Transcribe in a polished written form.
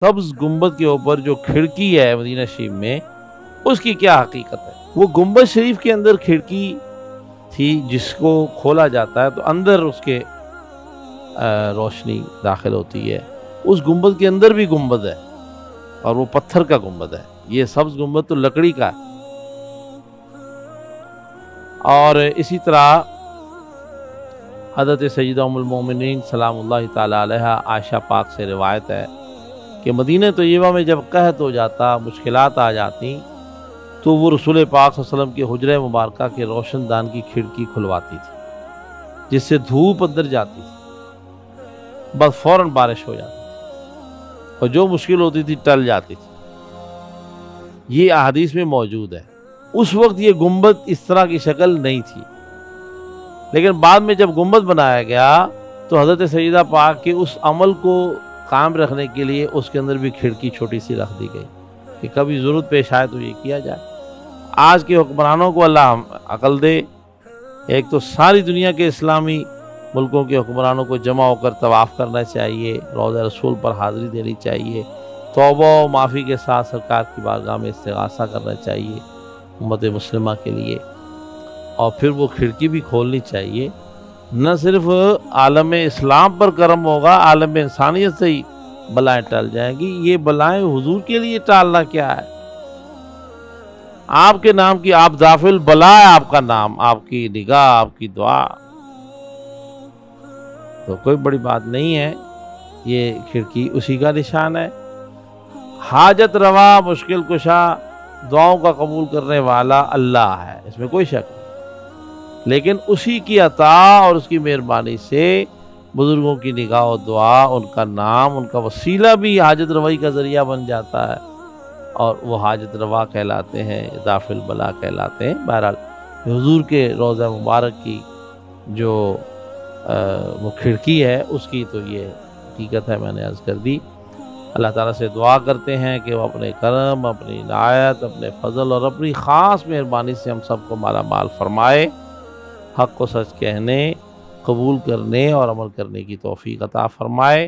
سبز گنبد کے اوپر جو کھڑکی ہے مدینہ شریف میں، اس کی کیا حقیقت ہے؟ وہ گنبد شریف کے اندر کھڑکی تھی جس کو کھولا جاتا ہے تو اندر اس کے روشنی داخل ہوتی ہے۔ اس گنبد کے اندر بھی گنبد ہے اور وہ پتھر کا گنبد ہے، یہ سبز گنبد تو لکڑی کا ہے۔ اور اسی طرح حضرت سیدہ ام المومنین سلام اللہ تعالی علیہا عائشہ پاک سے روایت ہے کہ مدینہ طیبہ میں جب قحط ہو جاتا، مشکلات آ جاتی، تو وہ رسول پاک صلی اللہ علیہ وسلم کے حجرہ مبارکہ کے روشن دان کی کھڑکی کھلواتی تھی، جس سے دھوپ اندر جاتی تھی، بس فوراً بارش ہو جاتی تھی اور جو مشکل ہوتی تھی ٹل جاتی تھی۔ یہ احادیث میں موجود ہے۔ اس وقت یہ گنبد اس طرح کی شکل نہیں تھی، لیکن بعد میں جب گنبد بنایا گیا تو حضرت سیدہ پاک کے اس عمل کو قائم رکھنے کے لیے اس کے اندر بھی کھڑکی چھوٹی سی رکھ دی گئی کہ کبھی ضرورت پیش آئے تو یہ کیا جائے۔ آج کے حکمرانوں کو اللہ عقل دے، ایک تو ساری دنیا کے اسلامی ملکوں کے حکمرانوں کو جمع ہو کر طواف کرنا چاہیے، روضہ رسول پر حاضری دینی چاہیے، توبہ و معافی کے ساتھ سرکار کی بارگاہ میں استغاثہ کرنا چاہیے امت مسلمہ کے لیے، اور پھر وہ کھڑکی بھی کھولنی چاہیے۔ نہ صرف عالم اسلام پر کرم ہوگا، عالم انسانیت سے ہی بلائیں ٹل جائیں گی۔ یہ بلائیں حضور کے لیے ٹالنا کیا ہے؟ آپ کے نام کی، آپ دافع البلا ہے، آپ کا نام، آپ کی نگاہ، آپ کی دعا، تو کوئی بڑی بات نہیں ہے۔ یہ کھڑکی اسی کا نشان ہے۔ حاجت روا، مشکل کشا، دعاؤں کا قبول کرنے والا اللہ ہے، اس میں کوئی شک نہیں، لیکن اسی کی عطا اور اس کی مہربانی سے بزرگوں کی نگاہ و دعا، ان کا نام، ان کا وسیلہ بھی حاجت روائی کا ذریعہ بن جاتا ہے، اور وہ حاجت روا کہلاتے ہیں، دافع البلا کہلاتے ہیں۔ بہرحال حضور کے روضہ مبارک کی جو وہ کھڑکی ہے، اس کی تو یہ حقیقت ہے، میں نے عرض کر دی۔ اللہ تعالیٰ سے دعا کرتے ہیں کہ وہ اپنے کرم، اپنی عنایت، اپنے فضل اور اپنی خاص مہربانی سے ہم سب کو مالا مال فرمائے، حق و سچ کہنے، قبول کرنے اور عمل کرنے کی توفیق عطا فرمائے۔